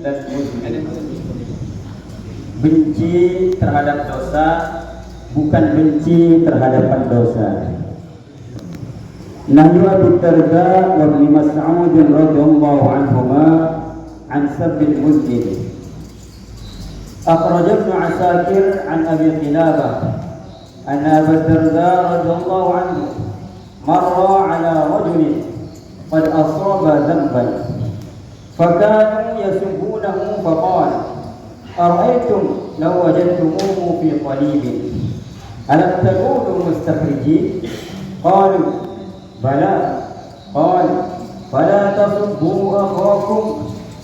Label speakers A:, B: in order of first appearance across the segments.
A: dan muzlim. Benci terhadap dosa bukan benci terhadap dosa. Nahyu Abu Darda wa Ibnu Mas'ud radhiyallahu anhuma an sabbil muzlim. Akhraj Ibnu Asakir an Abi Qilabah anna Abu Darda radhiyallahu anhu marra ala rajulin qad asaba dhanban fakanu yasubbunahu faqala ara'aytum law wajadtumuhu fi qalibin alam takunu mustakhriji qalu bala qala fala tasubbu akhakum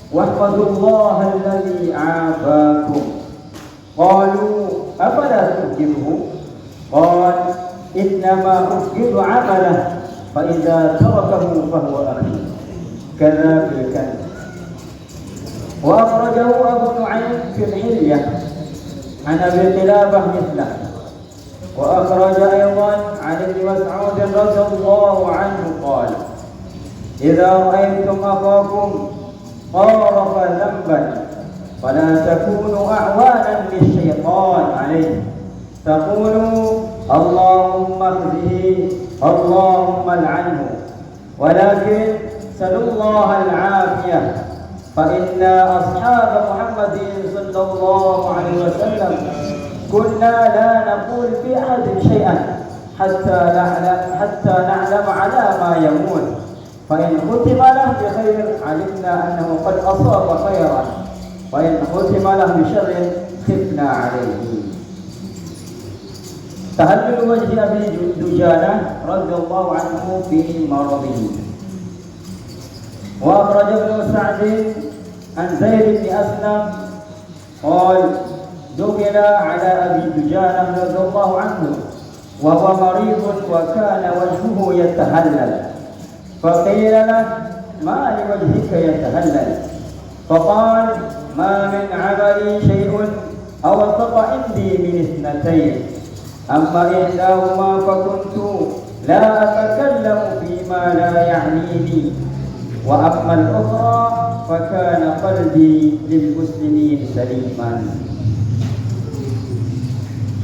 A: wahfazullaha alladhi a'afakum qalu afala tujibuhu qala innama ujibu 'amalah fa idza tarakahu fa huwa akhi kadza bil kadz. وأخرجه أبو نعيم في الحلية عن أبي قلابة مثله. وأخرج أيضا عن ابن مسعود رضي الله عنه قال إذا رأيتم أخاكم قارف ذنبا فلا تكونوا أعوانا للشيطان عليه تقولوا اللهم اخزه اللهم العنه ولكن سلوا الله العافية فإن أصحاب محمد صلى الله عليه وسلم كنا لا نقول في أحد شيئا حتى نعلم على ما يموت فإن ختم له بخير علمنا أنه قد أصاب خيرا وإن ختم له بشر خفنا عليه. تهلل وجه أبي دجانة رضي الله عنه في مرضه. وأخرج ابن سعد عن زيد بن أسلم قال دخل على أبي دجانة رضي الله عنه وهو مريض وكان وجهه يتهلل فقيل له ما لوجهك يتهلل فقال ما من عملي شيء أوثق عندي من اثنتين أما إحداهما فكنت لا أتكلم فيما لا يعنيني وأما الأخرى فكان قلبي للمسلمين سليما.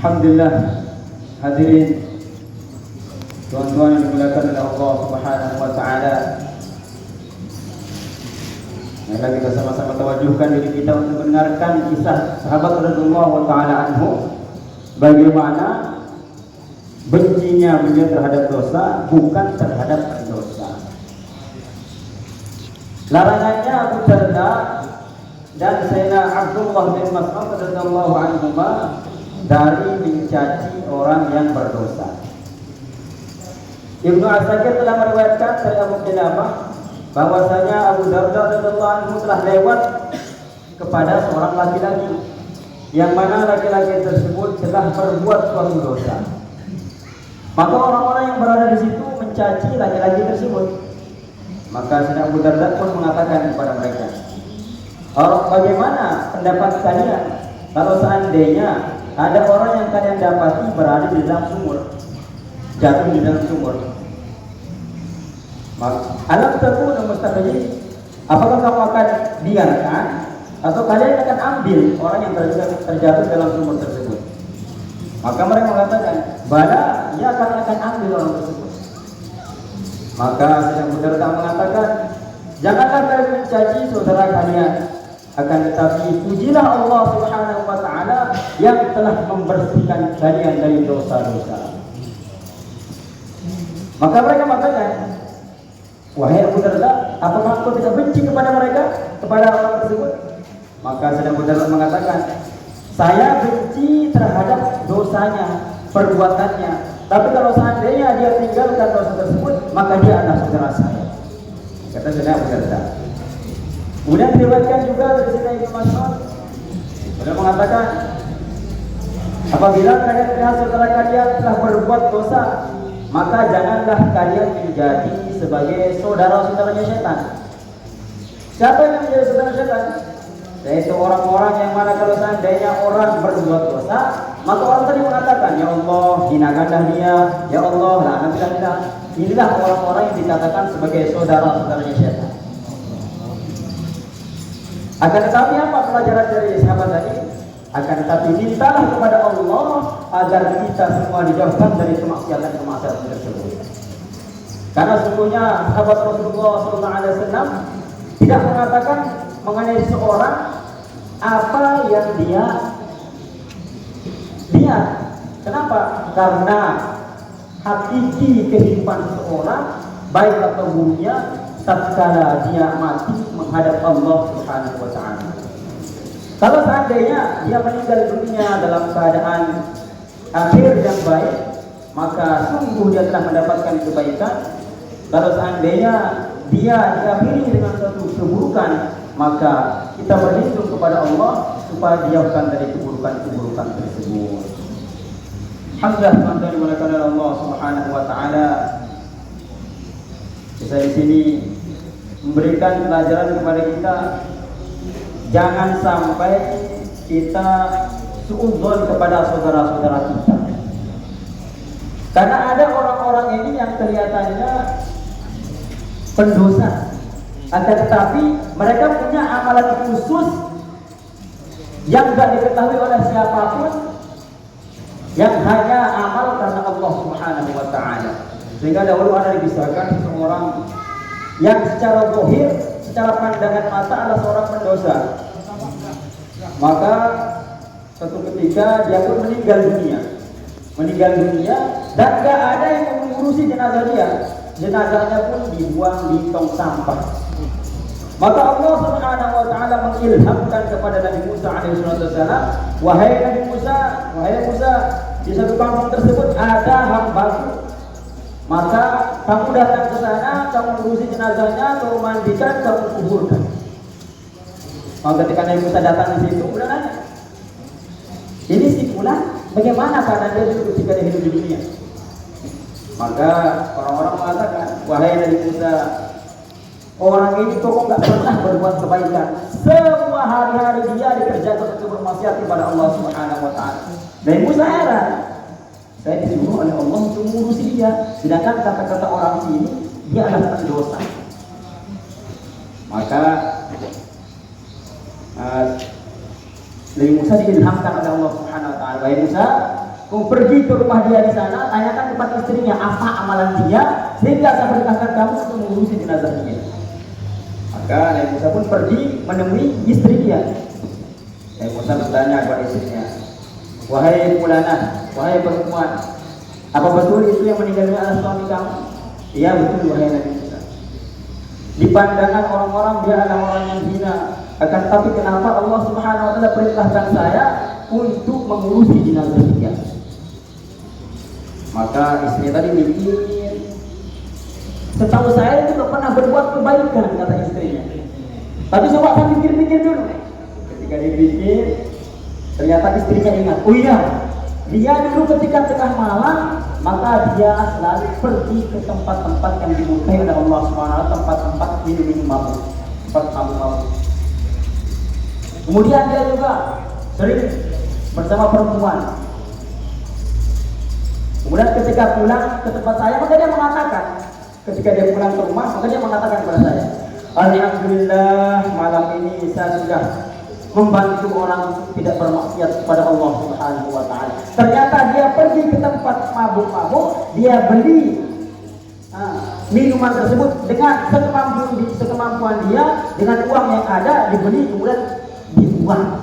A: Alhamdulillah, hadirin tuan-tuan yang dimuliakan oleh Allah Subhanahu wa taala. Mari kita sama-sama tawajuhkan diri kita untuk mendengarkan kisah sahabat radhiyallahu taala anhu, bagaimana bencinya beliau terhadap dosa bukan terhadap dosa. Larangannya Abu Darda dan Sayyidina Abdullah bin Mas'ud radhiyallahu anhuma dari mencaci orang yang berdosa. Ibnu Asakir telah meriwayatkan dari Abu Qilabah bahwasanya Abu Darda radhiyallahu anhu telah lewat kepada seorang laki-laki yang mana laki-laki tersebut telah berbuat suatu dosa. Maka orang-orang yang berada di situ mencaci laki-laki tersebut. Maka Sayyidina Abu Darda pun mengatakan kepada mereka, bagaimana pendapat kalian kalau seandainya ada orang yang kalian dapati berada di dalam sumur, jatuh di dalam sumur? Alam takunu mustakhriji, apakah kamu akan biarkan atau kalian akan ambil orang yang terjatuh dalam sumur tersebut? Maka mereka mengatakan, bala, ya kami akan ambil orang tersebut. Maka Sayyidina Abu Darda mengatakan, janganlah kalian mencaci saudara kalian, akan tetapi pujilah Allah Subhanahu wa taala yang telah membersihkan kalian dari dosa-dosa. Maka mereka mengatakan, wahai Abu Darda, apakah engkau tidak benci kepada mereka, kepada orang tersebut? Maka Sayyidina Abu Darda mengatakan, saya benci terhadap dosanya, perbuatannya. Tapi kalau seandainya dia tinggalkan dosa tersebut, maka dia adalah saudara saya. Kata Sayyidina Abu Darda. Kemudian diriwayatkan juga dari Sayyidina Ibnu Mas'ud, beliau mengatakan, apabila kalian melihat saudara kalian telah berbuat dosa, maka janganlah kalian menjadi sebagai saudara-saudaranya setan. Siapa yang menjadi saudara setan? Yaitu orang-orang yang mana kalau seandainya orang berbuat dosa, maka orang tadi mengatakan, ya Allah, hinakanlah dia, ya Allah, laknatlah dia. Inilah orang-orang yang dikatakan sebagai saudara-saudaranya setan. Akan tetapi apa pelajaran dari sahabat tadi? Akan tetapi mintalah kepada Allah agar kita semua dijauhkan dari kemaksiatan tersebut. Karena sesungguhnya sahabat Rasulullah SAW tidak mengatakan mengenai seorang apa yang dia lihat. Kenapa? Karena hakiki kehidupan seseorang baik atau buruknya tatkala dia mati menghadap Allah Subhanahu wa taala. Kalau seandainya dia meninggal dunia dalam keadaan akhir yang baik, maka sungguh dia telah mendapatkan kebaikan. Kalau seandainya dia diakhiri dengan suatu keburukan, maka kita berlindung kepada Allah supaya dijauhkan dari keburukan-keburukan tersebut. Alhamdulillah, teman-teman dimuliakan oleh Allah Subhanahu wa taala. Kita di sini memberikan pelajaran kepada kita, jangan sampai kita suudzon kepada saudara-saudara kita. Karena ada orang-orang ini yang kelihatannya pendosa, akan tetapi mereka punya amalan khusus yang tidak diketahui oleh siapapun, yang hanya amal karena Allah Subhanahu wa taala. Sehingga dahulu ada dibisarkan seorang yang secara zahir, secara pandangan mata adalah seorang pendosa. Maka suatu ketika dia pun meninggal dunia dan gak ada yang mengurusi jenazah dia. Jenazahnya pun dibuang di tong sampah. Maka Allah Subhanahu wa taala mengilhamkan kepada Nabi Musa alaihi wasallam, wahai Nabi Musa, di satu kampung tersebut ada hambaku. Maka kamu datang ke sana, kamu urusi jenazahnya, kamu mandikan, kamu kuburkan. Maka ketika Nabi Musa datang di situ, udah nanya, ini si fulan bagaimana keadaan dia dulu ketika dia hidup di dunia? Maka orang-orang mengatakan, wahai Nabi Musa, orang ini kok nggak pernah berbuat kebaikan. Semua hari-hari dia dikerjakan untuk bermaksiat kepada Allah Subhanahu wa taala. Nabi Musa heran. Saya disuruh oleh Allah untuk mengurusi dia, sedangkan kata-kata orang sini dia adalah pendosa. Maka Nabi Musa diilhamkan oleh Allah Subhanahu wa taala, wahai Musa, kamu pergi ke rumah dia di sana, tanyakan kepada istrinya apa amalan dia, sehingga saya perintahkan kamu untuk mengurusi jenazah dia. Maka Nabi Musa pun pergi menemui istri dia. Nabi Musa bertanya kepada istrinya, wahai fulanah, wahai perempuan, apa betul itu yang meninggal dunia adalah suami kamu? Iya betul, wahai Nabi Musa. Di pandangan orang-orang dia adalah orang yang hina. Akan tapi kenapa Allah Subhanahu wa taala perintahkan saya untuk mengurusi jenazah dia? Maka istri tadi mikir, setahu saya itu tidak pernah berbuat kebaikan, kata istrinya. Tapi coba saya pikir-pikir dulu. Ketika dipikir, ternyata istrinya ingat, oh iya, dia dulu ketika tengah malam, maka dia selalu pergi ke tempat-tempat yang dimurkai oleh Allah Subhanahu wa taala, tempat-tempat minum-minum mabuk, tempat mabuk-mabuk. Kemudian dia juga sering bersama perempuan. Kemudian ketika pulang ke tempat saya, maka dia mengatakan, ketika dia pulang ke rumah, maka dia mengatakan kepada saya, alhamdulillah malam ini saya sudah membantu orang untuk tidak bermaksiat kepada Allah Subhanahu wa taala. Ternyata dia pergi ke tempat mabuk-mabuk, dia beli minuman tersebut dengan sekemampuan dia, dengan uang yang ada dibeli kemudian dibuang.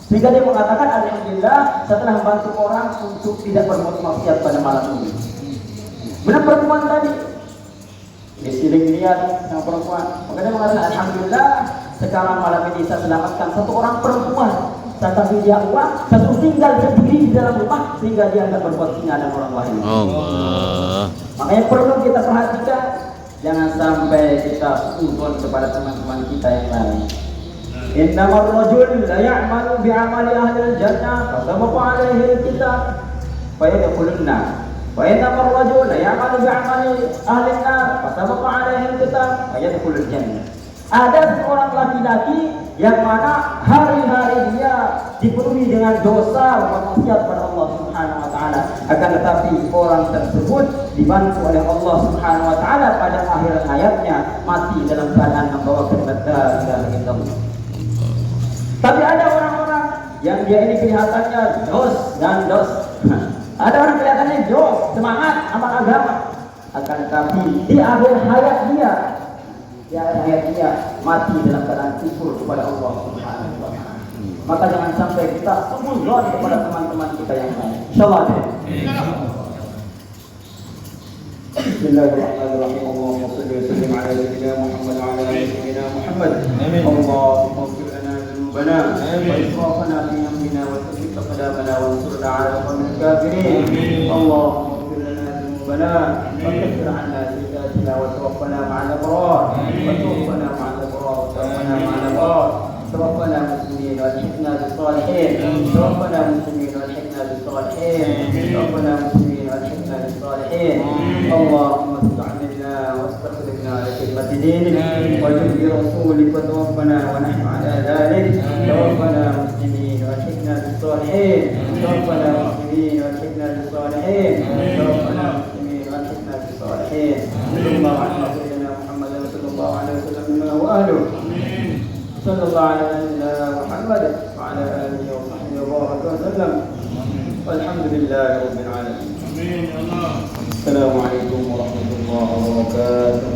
A: Sehingga dia mengatakan alhamdulillah setelah membantu orang untuk tidak berbuat maksiat pada malam ini. Benar perempuan tadi disiling lihat sama perempuan, maka dia mengatakan alhamdulillah sekarang malam ini saya selamatkan satu orang perempuan. Saya kasih dia uang, saya suruh tinggal sendiri di dalam rumah sehingga dia tidak berbuat zina dengan orang lain. Allah. Makanya perlu kita perhatikan, jangan sampai kita suzon kepada teman-teman kita yang lain. Innamal rajul la ya'malu bi'amali ahli al-jannah fasabaqa 'alaihi al-kitab fa yadkhulunna wa innamal rajul la ya'malu bi'amali ahli an-nar fasabaqa 'alaihi al-kitab fa yadkhulul jannah. Ada seorang laki-laki yang mana hari-hari dia dipenuhi dengan dosa maksiat pada Allah Subhanahu wa taala, akan tetapi orang tersebut dibantu oleh Allah Subhanahu wa taala pada akhir hayatnya mati dalam keadaan membawa kalimat la ilaha illallah. Tapi ada orang-orang yang dia ini kelihatannya dos dan dos. Ada orang kelihatannya jos, semangat amal agama, akan tapi di akhir hayat dia mati dalam keadaan kufur kepada Allah Subhanahu wa taala. Maka jangan sampai kita suzon kepada teman-teman kita yang lain. Insyaallah. Bismillahirrahmanirrahim. Allahumma shalli wa sallim ala sayyidina Muhammad wa ala ali sayyidina Muhammad. Allahumma ighfir lana dhunubana wa israfana fi amrina wa thabbit aqdamana wa ansurna 'ala al-qawmil kafirin. Allahumma ighfir lana dhunubana wa kaffir 'anna sayyi'atina wa tawaffana ma'al abrar. Wa tawaffana ma'al abrar. Wa tawaffana ma'al abrar. توفنا مسلمين والحقنا بالصالحين. توفنا مسلمين والحقنا بالصالحين. توفنا مسلمين والحقنا بالصالحين. اللهم استعملنا واستخدمنا لخدمة دينك وجند رسولك وتوفنا ونحن على ذلك. توفنا مسلمين والحقنا بالصالحين. توفنا مسلمين والحقنا بالصالحين. توفنا مسلمين والحقنا بالصالحين. صلى الله على سيدنا محمد صلى الله عليه وسلم وآله. صلى الله على سيدنا محمد وعلى آله وصحبه وبارك وسلم والحمد لله رب العالمين. السلام عليكم ورحمة الله وبركاته.